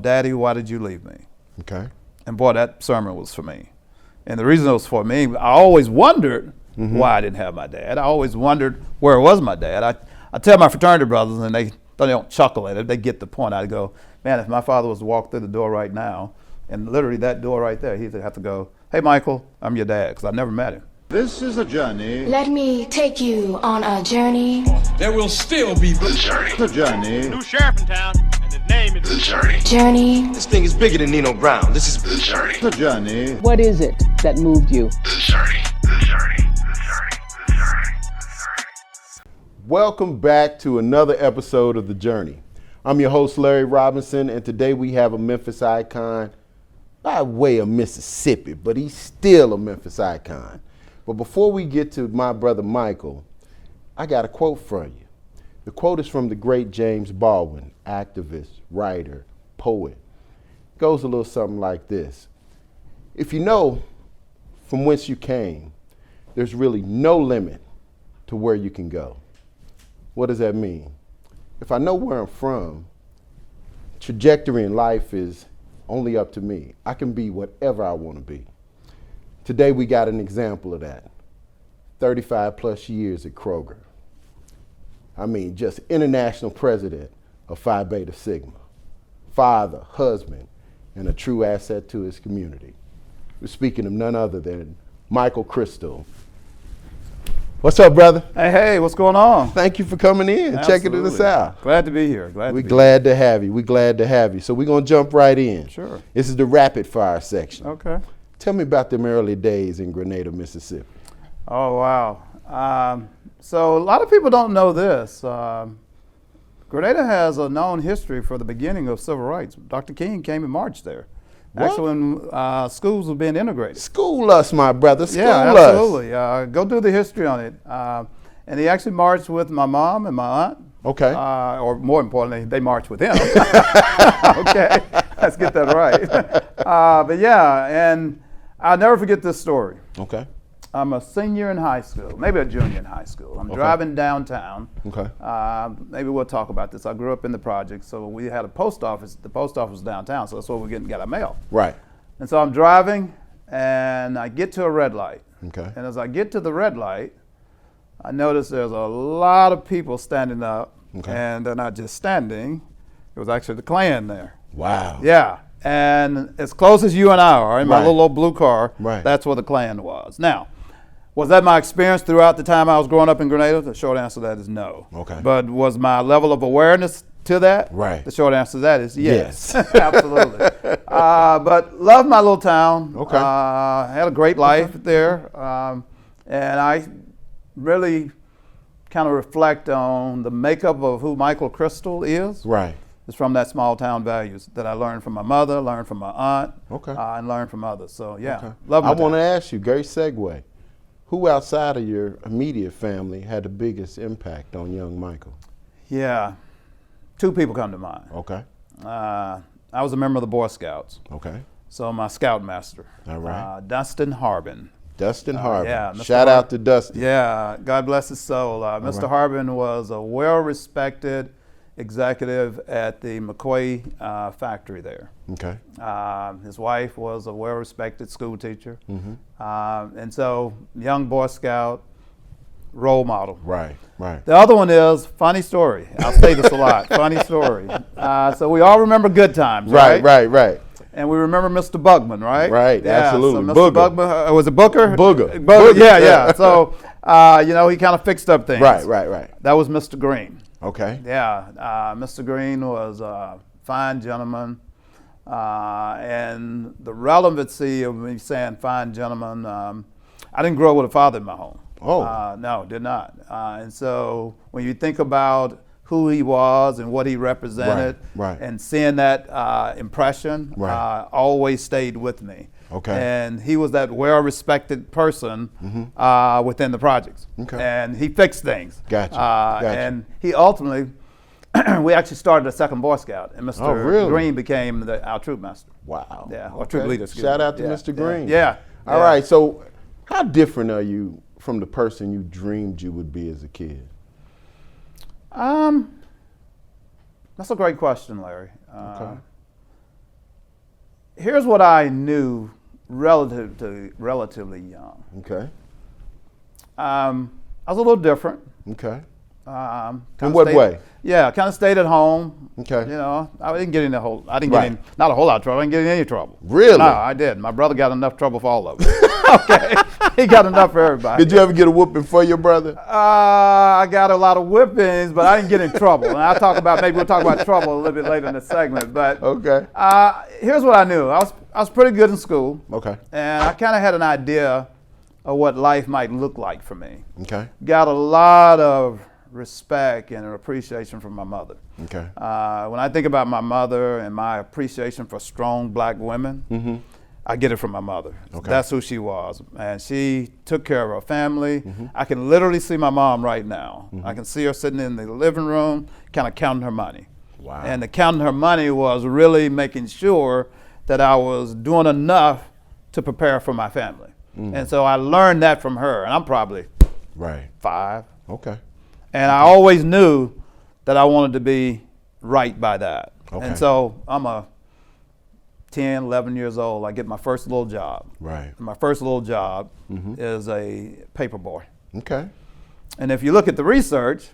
Daddy, why did you leave me? Okay. And boy, that sermon was for me. And the reason it was for me, I always wondered why I didn't have my dad. I always wondered where was my dad. I tell my fraternity brothers, and they don't chuckle at it. They get the point. I go, man, if my father was to walk through the door right now, and literally that door right there, he'd have to go, hey, Michael, I'm your dad, because I never met him. This is a journey. Let me take you on a journey. There will still be The journey. The journey. New sheriff in town, and his name is The journey. Journey. This thing is bigger than Nino Brown. This is The journey. The journey. What is it that moved you? The journey. The journey. The journey. The journey. Welcome back to another episode of The Journey. I'm your host, Larry Robinson, and today we have a Memphis icon by way of Mississippi, but he's still a Memphis icon. But before we get to my brother Michael, I got a quote for you. The quote is from the great James Baldwin, activist, writer, poet. It goes a little something like this. If you know from whence you came, there's really no limit to where you can go. What does that mean? If I know where I'm from, trajectory in life is only up to me. I can be whatever I want to be. Today we got an example of that. 35 plus years at Kroger. I mean, just international president of Phi Beta Sigma. Father, husband, and a true asset to his community. We're speaking of none other than Micheal Cristal. What's up, brother? Hey, what's going on? Thank you for coming in and checking us out. Glad to be here. We're glad to have you. We're glad to have you. So we're going to jump right in. Sure. This is the rapid fire section. Okay. Tell me about them early days in Grenada, Mississippi. Oh, wow. So a lot of people don't know this. Grenada has a known history for the beginning of civil rights. Dr. King came and marched there. What? Actually, when schools were being integrated. School us, my brother. School Yeah, us. absolutely. Go do the history on it. And he actually marched with my mom and my aunt. Okay. Or more importantly, they marched with him. Okay, let's get that right. But yeah, and I'll never forget this story. Okay. I'm a senior in high school, maybe a junior in high school. I'm driving downtown. Okay. Maybe we'll talk about this. I grew up in the project, so we had a post office. The post office was downtown, so that's where we got our mail. Right. And so I'm driving, and I get to a red light. Okay. And as I get to the red light, I notice there's a lot of people standing up, and they're not just standing. It was actually the Klan there. Wow. Yeah. And as close as you and I are in my little old blue car, that's where the Klan was. Now, was that my experience throughout the time I was growing up in Grenada? The short answer to that is no. Okay. But was my level of awareness to that? Right. The short answer to that is yes. Absolutely. But loved my little town. Okay. Had a great life there. And I really kind of reflect on the makeup of who Micheal Cristal is. Right. It's from that small town values that I learned from my mother, learned from my aunt, Okay. And learned from others. So yeah, love my I want to town. ask you, great segue. Who outside of your immediate family had the biggest impact on young Michael? Yeah, two people come to mind. Okay. I was a member of the Boy Scouts. Okay. So my scoutmaster. All right. Dustin Harbin. Dustin Harbin. Yeah, Mr. Shout out to Dustin. Yeah, God bless his soul. Mr. Harbin was a well-respected executive at the McCoy factory there. Okay. His wife was a well-respected school teacher. And so, young Boy Scout, role model. Right, right. The other one is, funny story. I'll say this a lot, funny story. So we all remember good times, right? Right. And we remember Mr. Bugman, right? Right, yeah, absolutely. So Mr. Booger. Bugman, was it Booker? Booger. Yeah. So, he kind of fixed up things. Right. That was Mr. Green. Okay. Yeah, Mr. Green was a fine gentleman. And the relevancy of me saying fine gentleman, I didn't grow up with a father in my home. Oh. No, did not. And so when you think about who he was and what he represented, right. and seeing that impression always stayed with me. Okay. And he was that well-respected person within the projects. Okay. And he fixed things. Gotcha. And he ultimately, we actually started a second Boy Scout, and Mr. Green became our troop master. Wow. Yeah, or troop leader. Shout out to Mr. Green. Yeah. All right. So, how different are you from the person you dreamed you would be as a kid? That's a great question, Larry. here's what I knew relatively young. Okay. I was a little different. Okay. Kinda In what way? Yeah, kind of stayed at home. Okay. You know, I didn't get in not a whole lot of trouble. I didn't get in any trouble. Really? No, I did. My brother got enough trouble for all of us. Okay, he got enough for everybody. Did you ever get a whooping for your brother? I got a lot of whippings, but I didn't get in trouble. And maybe we'll talk about trouble a little bit later in the segment. But Okay. Here's what I knew. I was pretty good in school. Okay. And I kind of had an idea of what life might look like for me. Okay. Got a lot of respect and appreciation from my mother. Okay. When I think about my mother and my appreciation for strong black women, I get it from my mother. Okay. That's who she was. And she took care of her family. I can literally see my mom right now. I can see her sitting in the living room, kind of counting her money. Wow. And the counting her money was really making sure that I was doing enough to prepare for my family. And so I learned that from her. And I'm probably Right. 5. Okay. And I always knew that I wanted to be right by that. Okay. And so I'm 10, 11 years old. I get my first little job. Right. And my first little job is a paperboy. Okay. And if you look at the research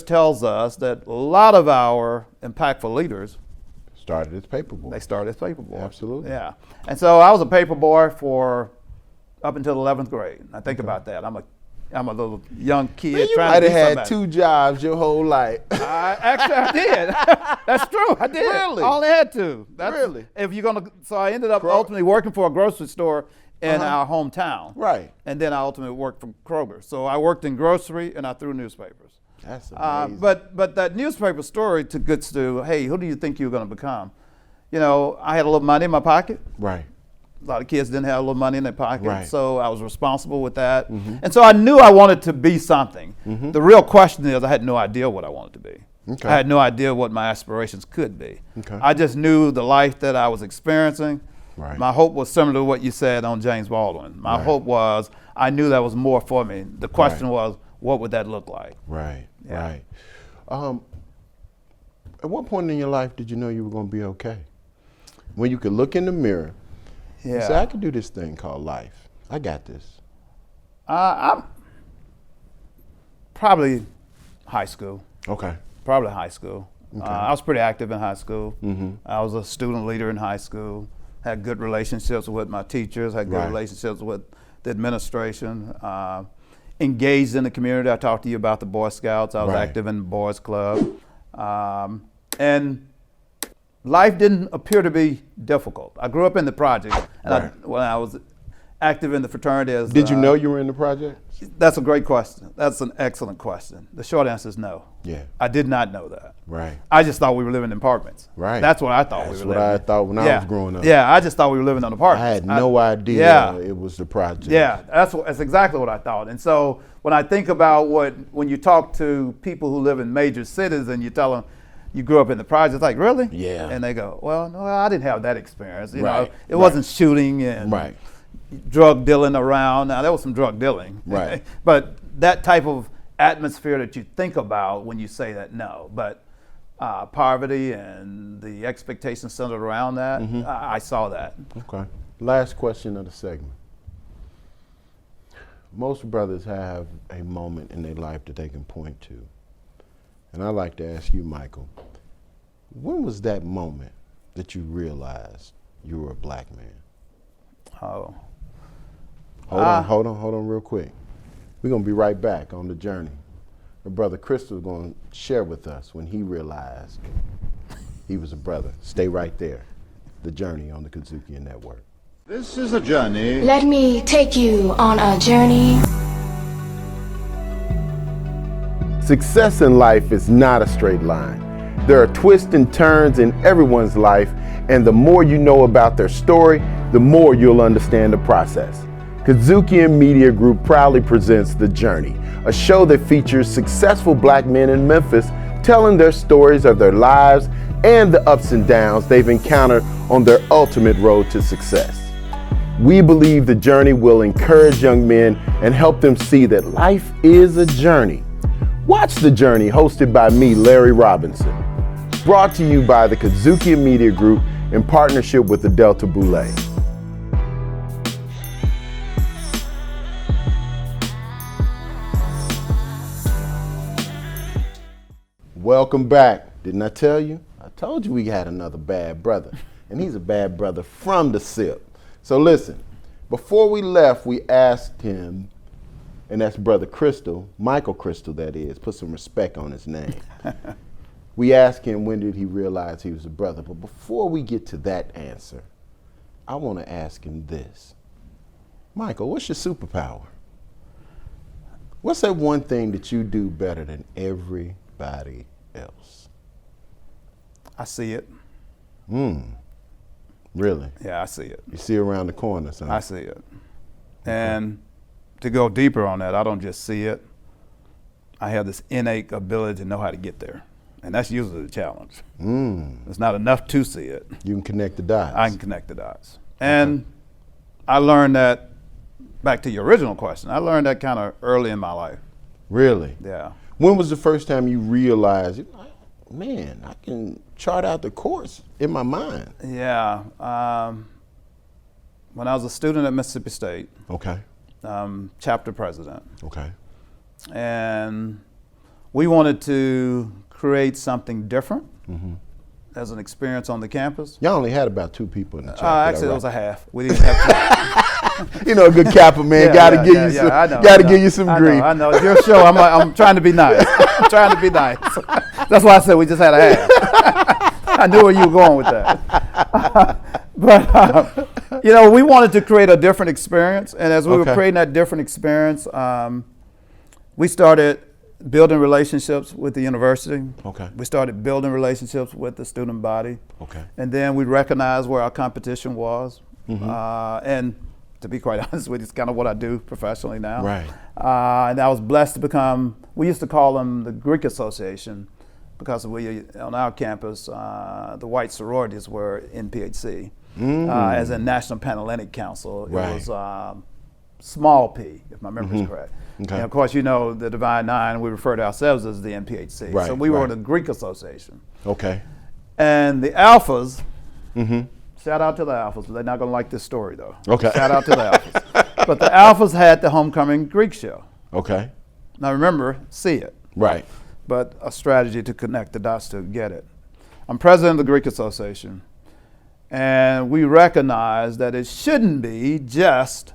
tells us that a lot of our impactful leaders, Started as paperboy. they started as paperboys. Absolutely. Yeah. And so I was a paperboy for up until the 11th grade. I think about that. I'm a little young kid Man, you trying might to have be had somebody. 2 jobs your whole life. Actually, I did. That's true. I did. Really? I only had to. Really? So I ended up ultimately working for a grocery store in our hometown. Right. And then I ultimately worked for Kroger. So I worked in grocery and I threw newspapers. That's amazing. But that newspaper story gets to, hey, who do you think you're going to become? You know, I had a little money in my pocket. Right. A lot of kids didn't have a little money in their pocket, Right. so I was responsible with that. And so I knew I wanted to be something. The real question is I had no idea what I wanted to be. Okay. I had no idea what my aspirations could be. Okay. I just knew the life that I was experiencing. Right. My hope was similar to what you said on James Baldwin. My Right. hope was I knew that was more for me. The question was, what would that look like? Right. Yeah. Right. At what point in your life did you know you were going to be okay? When you could look in the mirror and say, I can do this thing called life. I got this. I'm probably high school. Okay. Probably high school. I was pretty active in high school. Mm-hmm. I was a student leader in high school. Had good relationships with my teachers. Had good Right. relationships with the administration. Engaged in the community. I talked to you about the Boy Scouts. I was Right. active in the Boys Club. And life didn't appear to be difficult. I grew up in the project. And Right. when I was active in the fraternity as Did you know you were in the project? That's a great question. That's an excellent question. The short answer is no. Yeah. I did not know that. Right. I just thought we were living in apartments. Right. That's what I thought That's we were what living I in. thought when I was growing up. Yeah, I just thought we were living in I apartments. had no idea yeah. it was the project. Yeah, that's exactly what I thought. And so when I think about when you talk to people who live in major cities and you tell them you grew up in the projects, like, really? Yeah. And they go, well, no, I didn't have that experience. You know, Right. it wasn't shooting and Right. drug dealing around. Now, there was some drug dealing. Right. But that type of atmosphere that you think about when you say that, no. But poverty and the expectations centered around that, I saw that. Okay. Last question of the segment. Most brothers have a moment in their life that they can point to. And I'd like to ask you, Micheal, when was that moment that you realized you were a black man? Oh. Hold on real quick. We're going to be right back on the journey. My brother Cristal is going to share with us when he realized he was a brother. Stay right there. The Journey on the Kazukian Network. This is a journey. Let me take you on a journey. Success in life is not a straight line. There are twists and turns in everyone's life, and the more you know about their story, the more you'll understand the process. Kazukian Media Group proudly presents The Journey, a show that features successful black men in Memphis telling their stories of their lives and the ups and downs they've encountered on their ultimate road to success. We believe The Journey will encourage young men and help them see that life is a journey. Watch The Journey, hosted by me, Larry Robinson. Brought to you by the Kazukian Media Group in partnership with the Delta Boulay. Welcome back. Didn't I tell you? I told you we had another bad brother. And he's a bad brother from the SIP. So listen, before we left, we asked him, and that's Brother Cristal, Micheal Cristal that is, put some respect on his name. We asked him when did he realize he was a brother. But before we get to that answer, I want to ask him this. Micheal, what's your superpower? What's that one thing that you do better than everybody else? I see it. Really? Yeah, I see it. You see around the corner, son. I see it. And to go deeper on that, I don't just see it. I have this innate ability to know how to get there. And that's usually the challenge. It's not enough to see it. You can connect the dots. I can connect the dots. And I learned that, back to your original question, I learned that kind of early in my life. Really? Yeah. When was the first time you realized, man, I can chart out the course in my mind? Yeah. When I was a student at Mississippi State, Okay. chapter president, Okay. and we wanted to create something different as an experience on the campus. Y'all only had about 2 people in the chapter. Actually, it was a half. We didn't have to. You know, a good Kappa man gotta give you some. Gotta give you some grief. I know. It's your show. I'm trying to be nice. I'm trying to be nice. That's why I said we just had a half. I knew where you were going with that. But we wanted to create a different experience, and as we were creating that different experience, we started building relationships with the university. Okay. We started building relationships with the student body. Okay. And then we recognized where our competition was. And to be quite honest with you, it's kind of what I do professionally now. Right. And I was blessed to become, we used to call them the Greek Association, because on our campus, the white sororities were NPHC, as in National Panhellenic Council. It was small p, if my memory is correct. Okay. And of course, the Divine Nine, we refer to ourselves as the NPHC. Right, So we were the Greek Association. Okay. And the Alphas, shout out to the Alphas, but they're not going to like this story, though. Okay. Shout out to the Alphas. But the Alphas had the homecoming Greek show. Okay. Now remember, see it. Right. But a strategy to connect the dots to get it. I'm president of the Greek Association, and we recognize that it shouldn't be just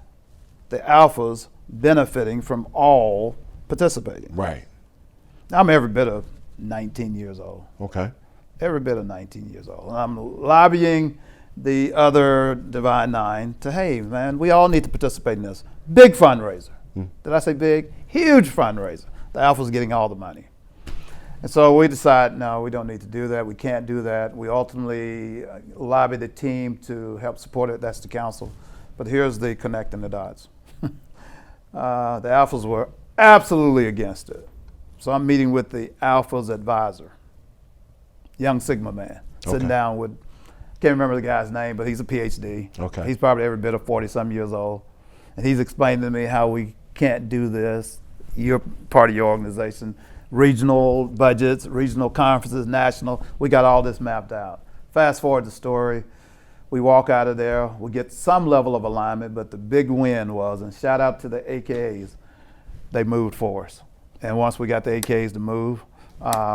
the Alphas benefiting from all participating. Right. I'm every bit of 19 years old. Okay. Every bit of 19 years old. And I'm lobbying the other Divine Nine to, hey, man, we all need to participate in this. Big fundraiser. Did I say big? Huge fundraiser. The Alpha's getting all the money. And so we decided, no, we don't need to do that. We can't do that. We ultimately lobbied the team to help support it. That's the council. But here's the connecting the dots. The Alphas were absolutely against it. So I'm meeting with the Alphas advisor, young Sigma man, sitting down with, can't remember the guy's name, but he's a PhD. Okay. He's probably every bit of 40-some years old. And he's explaining to me how we can't do this. You're part of your organization. Regional budgets, regional conferences, national. We got all this mapped out. Fast forward the story. We walk out of there. We get some level of alignment, but the big win was, and shout out to the AKAs, they moved for us. And once we got the AKAs to move,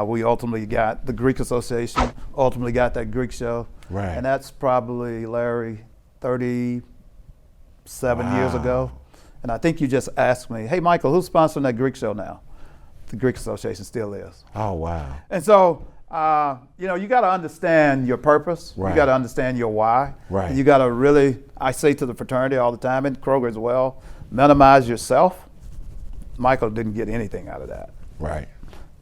we ultimately got the Greek Association, ultimately got that Greek show. Right. And that's probably, Larry, 37 years ago. And I think you just asked me, hey, Micheal, who's sponsoring that Greek show now? The Greek Association still is. Oh, wow. And so, you got to understand your purpose. Right. You got to understand your why. Right. And you got to really, I say to the fraternity all the time, and Kroger as well, minimize yourself. Micheal didn't get anything out of that. Right.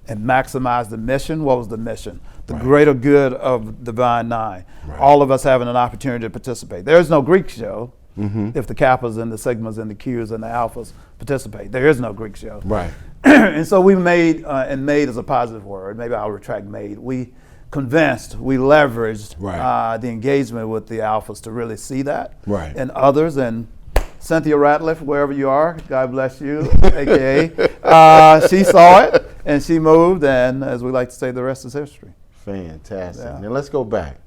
And maximize the mission. What was the mission? The greater good of Divine Nine. Right. All of us having an opportunity to participate. There's no Greek show if the Kappas and the Sigmas and the Qs and the Alphas participate. There is no Greek show. Right. And so we made, and made is a positive word, maybe I'll retract made. We convinced, we leveraged the engagement with the Alphas to really see that. Right. And others, and Cynthia Ratliff, wherever you are, God bless you, AKA, she saw it and she moved, and as we like to say, the rest is history. Fantastic. Yeah. Now let's go back.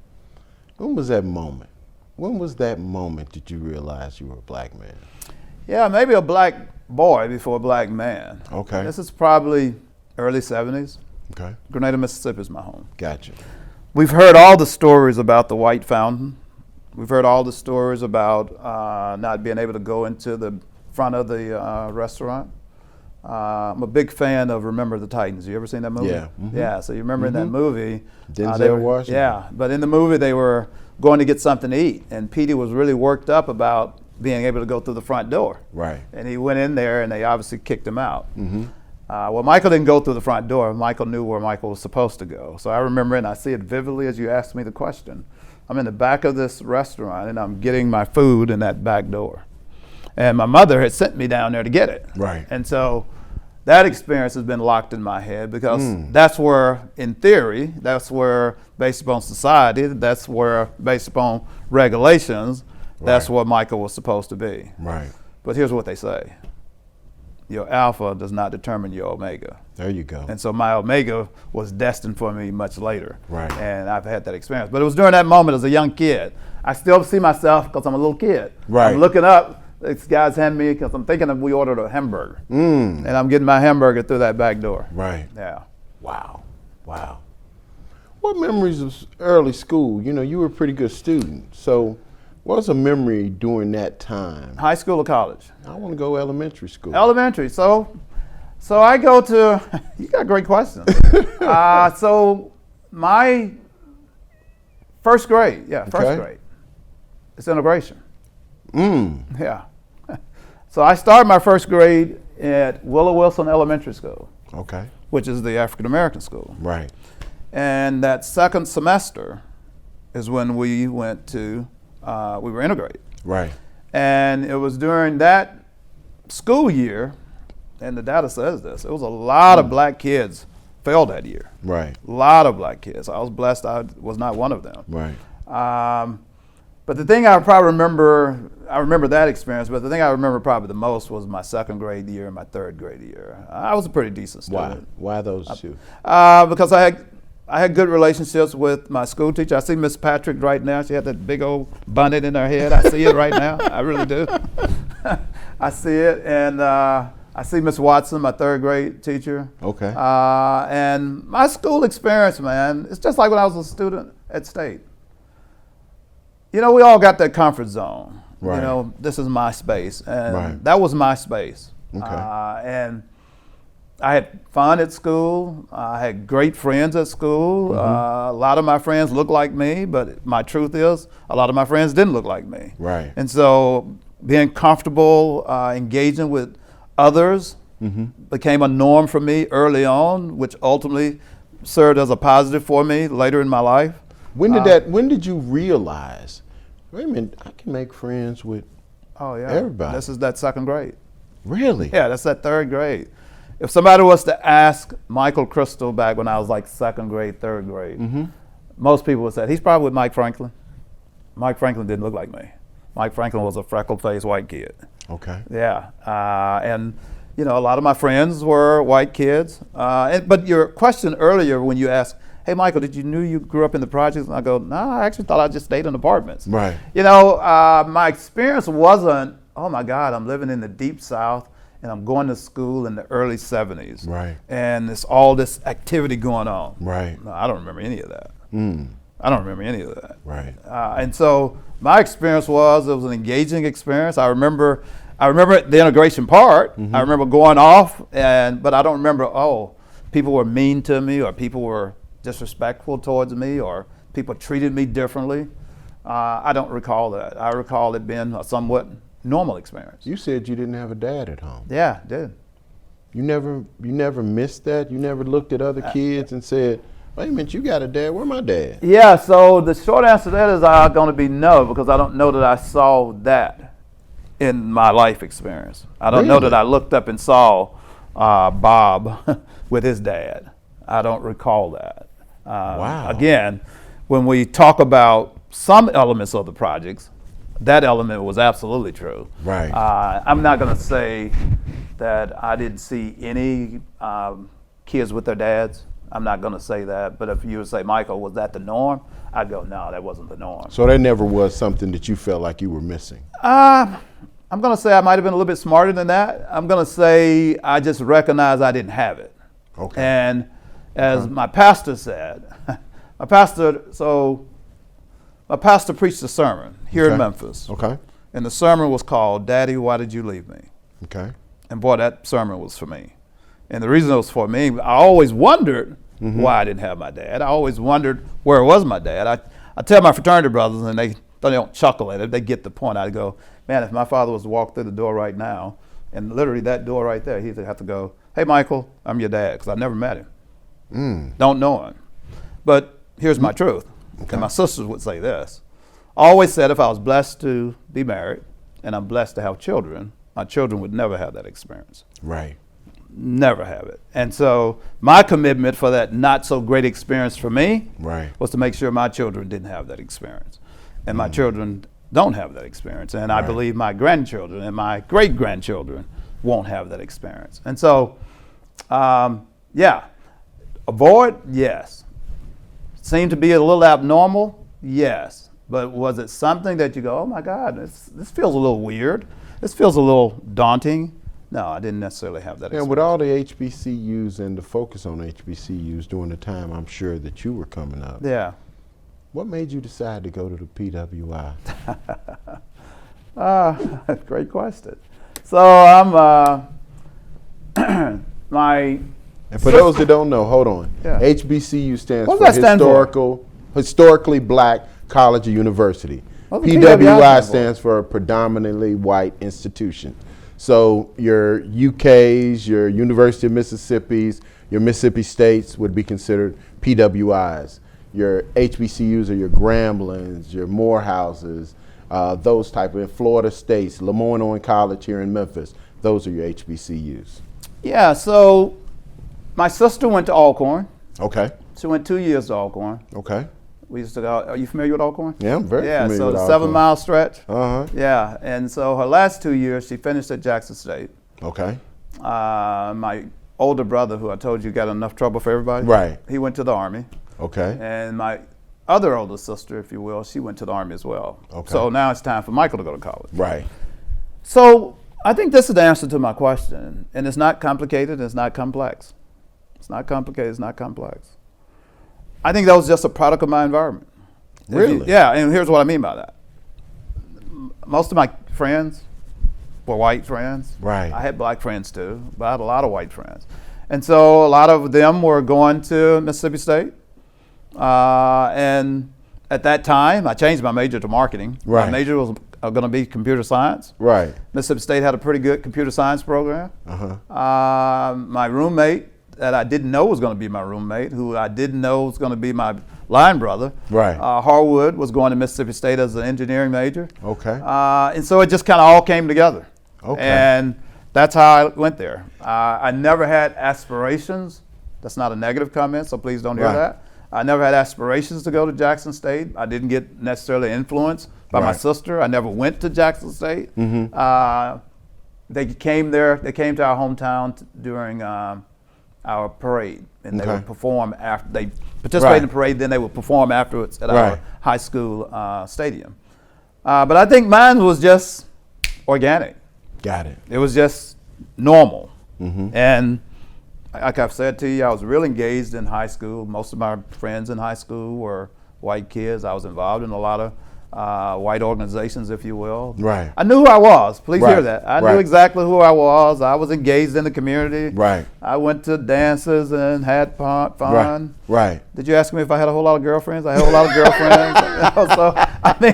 When was that moment? When was that moment that you realized you were a black man? Yeah, maybe a black boy before a black man. Okay. This is probably early 70s. Okay. Grenada, Mississippi is my home. Gotcha. We've heard all the stories about the White Fountain. We've heard all the stories about not being able to go into the front of the restaurant. I'm a big fan of Remember the Titans. You ever seen that movie? Yeah. Mm-hmm. Yeah, so you remember in that movie. Denzel Washington. Yeah, but in the movie they were going to get something to eat, and Petey was really worked up about being able to go through the front door. Right. And he went in there, and they obviously kicked him out. Mm-hmm. Well, Michael didn't go through the front door. Michael knew where Michael was supposed to go. So I remember, and I see it vividly as you asked me the question. I'm in the back of this restaurant, and I'm getting my food in that back door. And my mother had sent me down there to get it. Right. And so that experience has been locked in my head because that's where, in theory, that's where, based upon society, that's where, based upon regulations, that's where Michael was supposed to be. Right. But here's what they say. Your alpha does not determine your omega. There you go. And so my omega was destined for me much later. Right. And I've had that experience. But it was during that moment as a young kid. I still see myself because I'm a little kid. Right. I'm looking up. This guy's handing me, because I'm thinking we ordered a hamburger. And I'm getting my hamburger through that back door. Right. Yeah. Wow. Wow. What memories of early school? You know, you were a pretty good student. So what was a memory during that time? High school or college? I want to go elementary school. Elementary. So I go to, you got great questions. So my first grade, first grade, it's integration. Yeah. So I started my first grade at Willow Wilson Elementary School. Okay. Which is the African American school. Right. And that second semester is when we went to, we were integrated. Right. And it was during that school year, and the data says this, it was a lot of black kids failed that year. Right. A lot of black kids. I was blessed I was not one of them. Right. But the thing I probably remember, I remember that experience, but the thing I remember probably the most was my second grade year and my third grade year. I was a pretty decent student. Why those two? Because I had good relationships with my school teacher. I see Miss Patrick right now. She had that big old bonnet in her head. I see it right now. I really do. I see it. And I see Miss Watson, my third grade teacher. Okay. And my school experience, man, it's just like when I was a student at State. You know, we all got that comfort zone. Right. You know, this is my space. And Right. that was my space. Okay. And I had fun at school. I had great friends at school. A lot of my friends looked like me, but my truth is, a lot of my friends didn't look like me. Right. And so being comfortable engaging with others became a norm for me early on, which ultimately served as a positive for me later in my life. When did you realize, wait a minute, I can make friends with everybody? This is that second grade. Really? Yeah, that's that third grade. If somebody was to ask Micheal Cristal back when I was like second grade, third grade, most people would say, he's probably with Mike Franklin. Mike Franklin didn't look like me. Mike Franklin was a freckle-faced white kid. Okay. Yeah, and you know, a lot of my friends were white kids. But your question earlier when you asked, hey, Michael, did you knew you grew up in the projects? And I go, no, I actually thought I just stayed in apartments. Right. You know, my experience wasn't, oh my God, I'm living in the deep South and I'm going to school in the early 70s. Right. And it's all this activity going on. Right. No, I don't remember any of that. I don't remember any of that. Right. And so my experience was, it was an engaging experience. I remember the integration part. I remember going off, but I don't remember, people were mean to me or people were disrespectful towards me or people treated me differently. I don't recall that. I recall it being a somewhat normal experience. You said you didn't have a dad at home. Yeah, I did. You never missed that? You never looked at other kids and said, wait a minute, you got a dad, where my dad? Yeah, so the short answer to that is going to be no, because I don't know that I saw that in my life experience. I don't know that I looked up and saw Bob with his dad. I don't recall that. Wow. Again, when we talk about some elements of the projects, that element was absolutely true. Right. I'm not going to say that I didn't see any kids with their dads. I'm not going to say that, but if you would say, Michael, was that the norm? I'd go, no, that wasn't the norm. So there never was something that you felt like you were missing. I'm going to say I might have been a little bit smarter than that. I'm going to say I just recognized I didn't have it. Okay. And as my pastor said, my pastor preached a sermon here in Memphis. Okay. And the sermon was called, Daddy, Why Did You Leave Me? Okay. And boy, that sermon was for me. And the reason it was for me, I always wondered why I didn't have my dad. I always wondered where was my dad. I tell my fraternity brothers, and they don't chuckle at it. They get the point. I go, man, if my father was to walk through the door right now, and literally that door right there, he'd have to go, hey, Michael, I'm your dad, because I never met him. Don't know him. But here's my truth. Okay. And my sisters would say this. I always said if I was blessed to be married, and I'm blessed to have children, my children would never have that experience. Right. Never have it. And so my commitment for that not so great experience for me was to make sure my children didn't have that experience. And my children don't have that experience. And I believe my grandchildren and my great-grandchildren won't have that experience. And so, avoid, yes. Seemed to be a little abnormal, yes. But was it something that you go, oh my God, this feels a little weird. This feels a little daunting. No, I didn't necessarily have that experience. And with all the HBCUs and the focus on HBCUs during the time I'm sure that you were coming up. Yeah. What made you decide to go to the PWI? Great question. So I'm And for those that don't know, hold on. Yeah. HBCU stands What for does that stand for? Historically Black College or University. What does PWI stands for a predominantly white institution. So your UKs, your University of Mississippi's, your Mississippi States would be considered PWIs. Your HBCUs are your Gramblins, your Morehouses, those type of, Florida States, Lemoyne College here in Memphis. Those are your HBCUs. Yeah, so my sister went to Alcorn. Okay. She went 2 years to Alcorn. Okay. We used to go, are you familiar with Alcorn? Yeah, I'm very familiar with so the Alcorn. 7-mile stretch. Uh-huh. Yeah, and so her last 2 years, she finished at Jackson State. Okay. My older brother, who I told you got enough trouble for everybody. Right. He went to the Army. Okay. And my other older sister, if you will, she went to the Army as well. Okay. So now it's time for Michael to go to college. Right. So I think this is the answer to my question. And it's not complicated, it's not complex. It's not complicated, it's not complex. I think that was just a product of my environment. Really? Yeah, and here's what I mean by that. Most of my friends were white friends. Right. I had black friends too, but I had a lot of white friends. And so a lot of them were going to Mississippi State. And at that time, I changed my major to marketing. Right. My major was going to be computer science. Right. Mississippi State had a pretty good computer science program. My roommate that I didn't know was going to be my roommate, who I didn't know was going to be my line brother, Right. Harwood, was going to Mississippi State as an engineering major. Okay. And so it just kind of all came together. Okay. And that's how I went there. I never had aspirations. That's not a negative comment, so please don't hear Right. that. I never had aspirations to go to Jackson State. I didn't get necessarily influenced by my Right. sister. I never went to Jackson State. They came there. They came to our hometown during our parade, and they Okay. would perform after. They participated in the parade, then they would perform afterwards at our Right. high school stadium. But I think mine was just organic. Got it. It was just normal. And like I've said to you, I was really engaged in high school. Most of my friends in high school were white kids. I was involved in a lot of white organizations, if you will. Right. I knew who I was. Please hear Right. that. I Right. knew exactly who I was. I was engaged in the community. Right. I went to dances and had fun. Right. Right. Did you ask me if I had a whole lot of girlfriends? I had a whole lot of girlfriends. So I mean,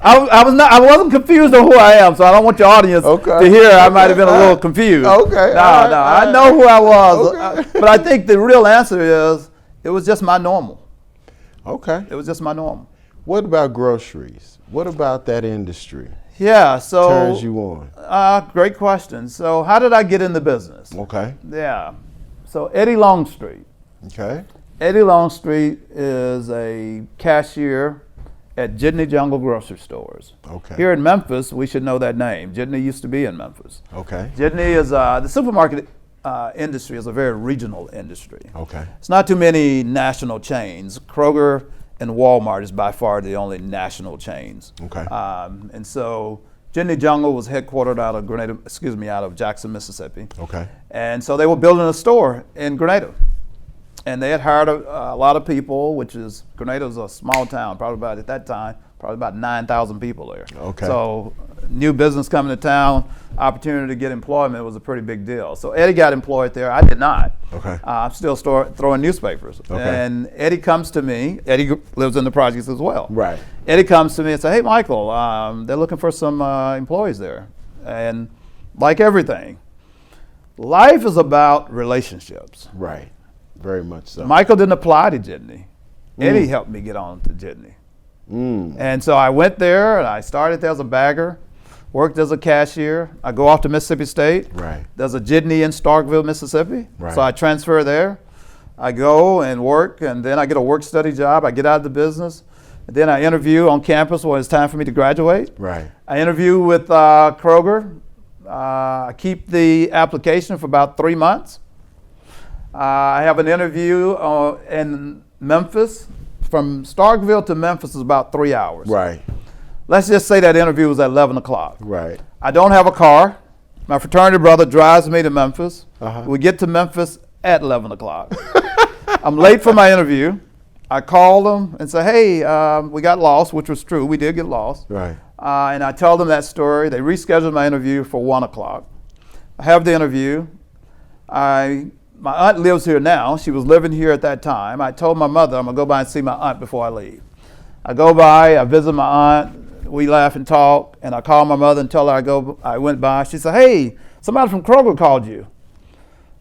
I wasn't confused on who I am. So I don't want your audience to hear I might have been a little confused. Okay. No, I know who I was. But I think the real answer is it was just my normal. Okay. It was just my normal. What about groceries? What about that industry? Yeah. So Turns you on. Great question. So how did I get in the business? Okay. Yeah. So Eddie Longstreet. Okay. Eddie Longstreet is a cashier at Jitney Jungle Grocery Stores. Okay. Here in Memphis, we should know that name. Jitney used to be in Memphis. Okay. Jitney is the supermarket industry is a very regional industry. Okay. It's not too many national chains. Kroger and Walmart is by far the only national chains. Okay. And so Jitney Jungle was headquartered out of Jackson, Mississippi. Okay. And so they were building a store in Grenada. And they had hired a lot of people, Grenada's a small town, at that time, probably about 9,000 people there. Okay. So new business coming to town, opportunity to get employment was a pretty big deal. So Eddie got employed there. I did not. Okay. I'm still throwing newspapers. Okay. And Eddie comes to me. Eddie lives in the projects as well. Right. Eddie comes to me and says, "Hey, Michael, they're looking for some employees there." And like everything, life is about relationships. Right. Very much so. Michael didn't apply to Jitney. Eddie helped me get on to Jitney. And so I went there and I started there as a bagger, worked as a cashier. I go off to Mississippi State. Right. There's a Jitney in Starkville, Mississippi. Right. So I transfer there. I go and work, and then I get a work study job. I get out of the business. And then I interview on campus when it's time for me to graduate. Right. I interview with Kroger. I keep the application for about 3 months. I have an interview in Memphis. From Starkville to Memphis is about 3 hours. Right. Let's just say that interview was at 11 o'clock. Right. I don't have a car. My fraternity brother drives me to Memphis. Uh-huh. We get to Memphis at 11 o'clock. I'm late for my interview. I call them and say, "Hey, we got lost," which was true. We did get lost. Right. And I tell them that story. They rescheduled my interview for 1 o'clock. I have the interview. My aunt lives here now. She was living here at that time. I told my mother I'm going to go by and see my aunt before I leave. I go by, I visit my aunt, we laugh and talk, and I call my mother and tell her I went by. She said, "Hey, somebody from Kroger called you."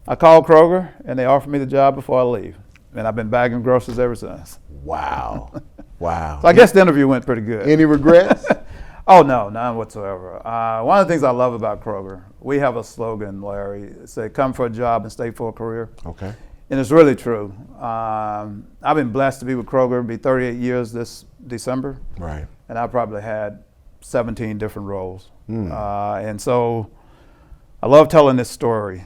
I called Kroger, and they offered me the job before I leave. And I've been bagging groceries ever since. Wow. Wow. So I guess the interview went pretty good. Any regrets? Oh, no, none whatsoever. One of the things I love about Kroger, we have a slogan, Larry. It says, "Come for a job and stay for a career." Okay. And it's really true. I've been blessed to be with Kroger. It'll be 38 years this December. Right. And I probably had 17 different roles. And so I love telling this story.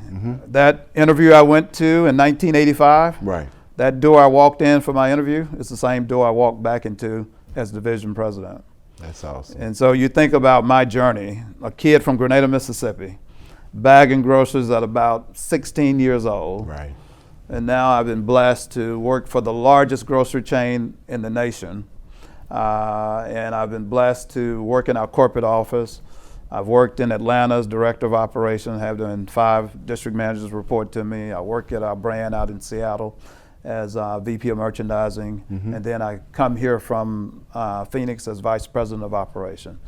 That interview I went to in 1985, Right. that door I walked in for my interview is the same door I walked back into as division president. That's awesome. And so you think about my journey, a kid from Grenada, Mississippi, bagging groceries at about 16 years old. Right. And now I've been blessed to work for the largest grocery chain in the nation. And I've been blessed to work in our corporate office. I've worked in Atlanta as director of operations, have done 5 district managers report to me. I work at our brand out in Seattle as VP of merchandising. And then I come here from Phoenix as vice president of operation.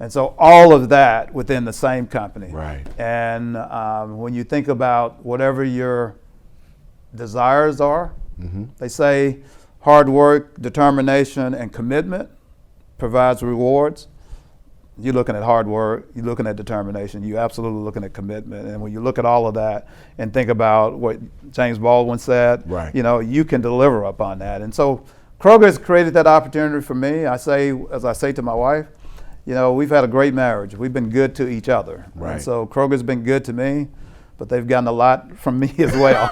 And so all of that within the same company. Right. And when you think about whatever your desires are, they say hard work, determination, and commitment provides rewards. You're looking at hard work, you're looking at determination, you're absolutely looking at commitment. And when you look at all of that and think about what James Baldwin said, Right. you can deliver upon that. And so Kroger has created that opportunity for me. As I say to my wife, we've had a great marriage. We've been good to each other. Right. And so Kroger's been good to me, but they've gotten a lot from me as well.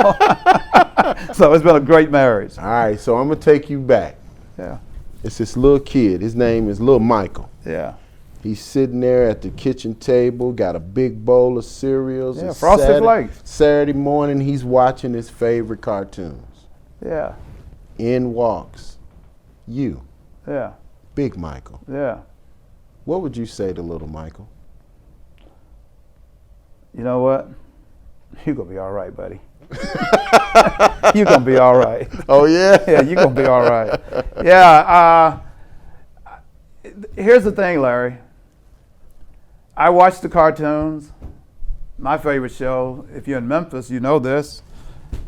So it's been a great marriage. All right, so I'm going to take you back. Yeah. It's this little kid. His name is Little Michael. Yeah. He's sitting there at the kitchen table, got a big bowl of cereals. Yeah, It's Frosted Flakes. Saturday morning, he's watching his favorite cartoons. Yeah. In walks you, Yeah. Big Michael. Yeah. What would you say to Little Michael? You know what? You're going to be all right, buddy. You're going to be all right. Oh, yeah? Yeah, you're going to be all right. Yeah. Here's the thing, Larry. I watch the cartoons. My favorite show, if you're in Memphis, you know this,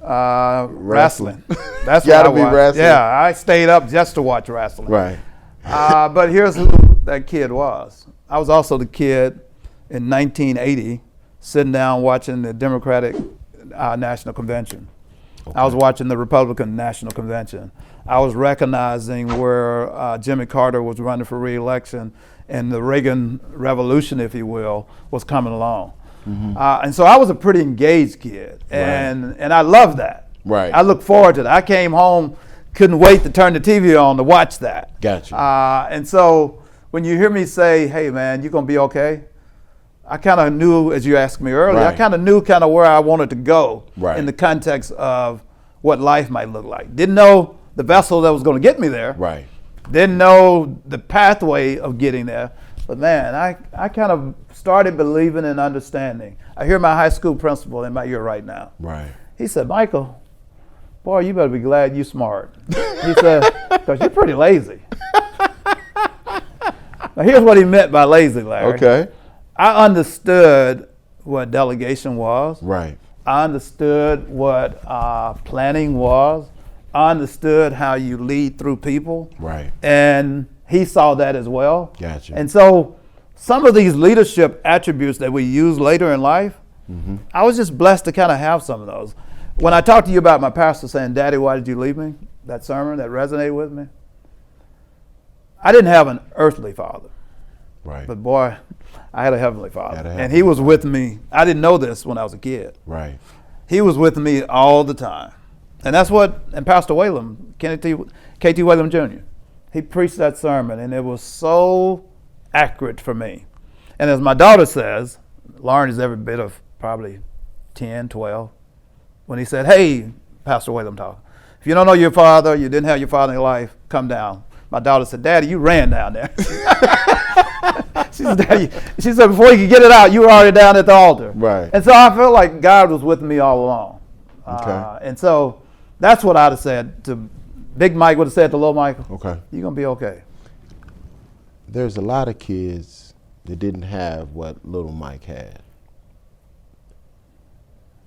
wrestling. That's what I Gotta be watch. wrestling. Yeah, I stayed up just to watch wrestling. Right. But here's who that kid was. I was also the kid in 1980 sitting down watching the Democratic National Convention. Okay. I was watching the Republican National Convention. I was recognizing where Jimmy Carter was running for re-election and the Reagan Revolution, if you will, was coming along. And so I was a pretty engaged kid, and I loved that. Right. I look forward to that. I came home, couldn't wait to turn the TV on to watch that. Gotcha. And so when you hear me say, hey, man, you going to be okay? I kind of knew, as you asked me earlier, I kind of knew kind of where I wanted to go in the context of what life might look like. Didn't know the vessel that was going to get me there. Right. Didn't know the pathway of getting there. But man, I kind of started believing and understanding. I hear my high school principal in my ear right now. Right. He said, Michael, boy, you better be glad you smart. He said, because you're pretty lazy. Now here's what he meant by lazy, Larry. Okay. I understood what delegation was. Right. I understood what planning was. I understood how you lead through people. Right. And he saw that as well. Gotcha. And so some of these leadership attributes that we use later in life, I was just blessed to kind of have some of those. When I talked to you about my pastor saying, Daddy, why did you leave me? That sermon that resonated with me. I didn't have an earthly father. Right. But boy, I had a heavenly father. And he was with me. I didn't know this when I was a kid. Right. He was with me all the time. And that's what, and Pastor Whalum, K.T. Whalum Jr., he preached that sermon, and it was so accurate for me. And as my daughter says, Lauren is every bit of probably 10, 12, when he said, hey, Pastor Whalum talk, if you don't know your father, you didn't have your father in your life, come down. My daughter said, Daddy, you ran down there. She said, Daddy, she said, before you could get it out, you were already down at the altar. Right. And so I felt like God was with me all along. Okay. And so that's what I'd have said to Big Mike, would have said to Little Michael. Okay. You're going to be okay. There's a lot of kids that didn't have what Little Mike had.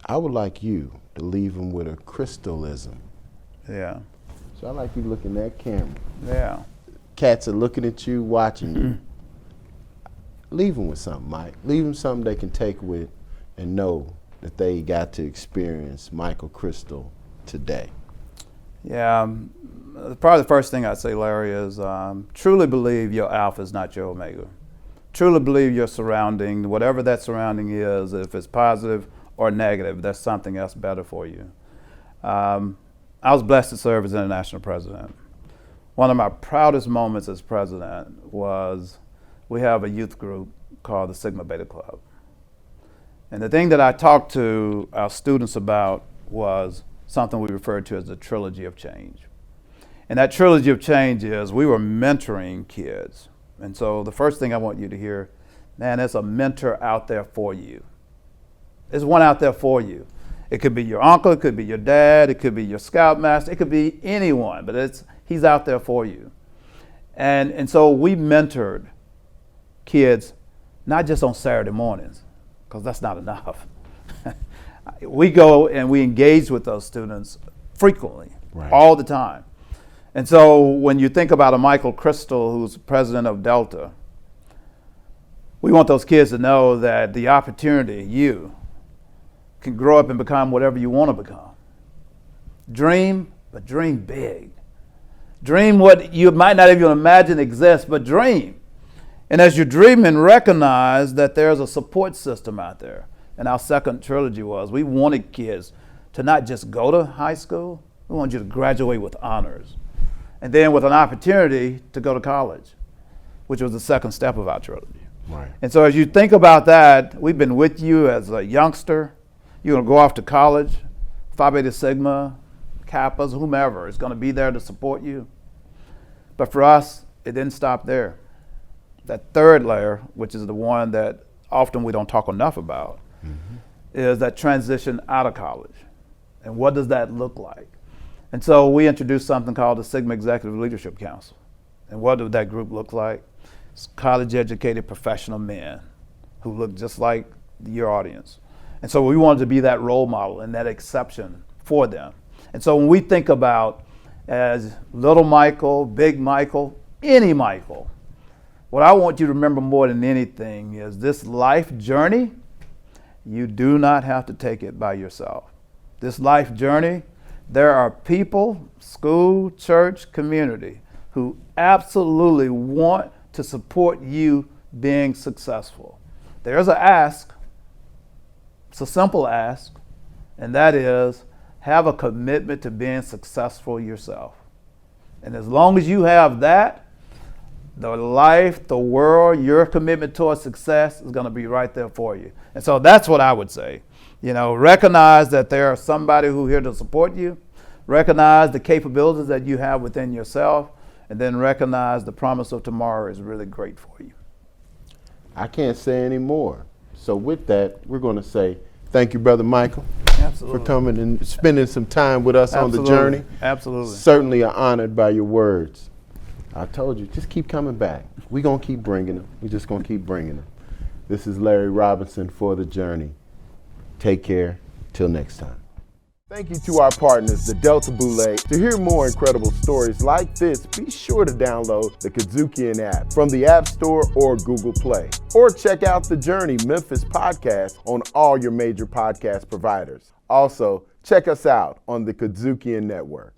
I would like you to leave them with a crystalism. Yeah. So I like you looking at that camera. Yeah. Cats are looking at you, watching you. Leave them with something, Mike. Leave them something they can take with and know that they got to experience Micheal Cristal today. Yeah. Probably the first thing I'd say, Larry, is truly believe your alpha is not your omega. Truly believe your surrounding, whatever that surrounding is, if it's positive or negative, there's something else better for you. I was blessed to serve as international president. One of my proudest moments as president was we have a youth group called the Sigma Beta Club. And the thing that I talked to our students about was something we referred to as the trilogy of change. And that trilogy of change is we were mentoring kids. And so the first thing I want you to hear, man, there's a mentor out there for you. There's one out there for you. It could be your uncle, it could be your dad, it could be your scoutmaster, it could be anyone, but he's out there for you. And so we mentored kids, not just on Saturday mornings, because that's not enough. We go and we engage with those students frequently, all the time. And so when you think about a Micheal Cristal who's president of Delta, we want those kids to know that the opportunity, you can grow up and become whatever you want to become. Dream, but dream big. Dream what you might not even imagine exists, but dream. And as you dream and recognize that there's a support system out there. And our second trilogy was we wanted kids to not just go to high school, we wanted you to graduate with honors. And then with an opportunity to go to college, which was the second step of our trilogy. Right. And so as you think about that, we've been with you as a youngster. You're going to go off to college, Phi Beta Sigma, Kappas, whomever is going to be there to support you. But for us, it didn't stop there. That third layer, which is the one that often we don't talk enough about, is that transition out of college. And what does that look like? And so we introduced something called the Sigma Executive Leadership Council. And what did that group look like? It's college-educated professional men who look just like your audience. And so we wanted to be that role model and that exception for them. And so when we think about as little Michael, big Michael, any Michael, what I want you to remember more than anything is this life journey, you do not have to take it by yourself. This life journey, there are people, school, church, community, who absolutely want to support you being successful. There's an ask, It's a simple ask, and that is have a commitment to being successful yourself. And as long as you have that, the life, the world, your commitment towards success is going to be right there for you. And so that's what I would say. Recognize that there's somebody who's here to support you. Recognize the capabilities that you have within yourself, and then recognize the promise of tomorrow is really great for you. I can't say any more. So with that, we're going to say thank you, Brother Micheal, Absolutely. for coming and spending some time with us on the Absolutely. journey. Absolutely. Certainly are honored by your words. I told you, just keep coming back. We're going to keep bringing them. We're just going to keep bringing them. This is Larry Robinson for The Journey. Take care. Till next time. Thank you to our partners, the Delta Boulay. To hear more incredible stories like this, be sure to download the Kadzukian app from the App Store or Google Play. Or check out The Journey Memphis podcast on all your major podcast providers. Also, check us out on the Kadzukian Network.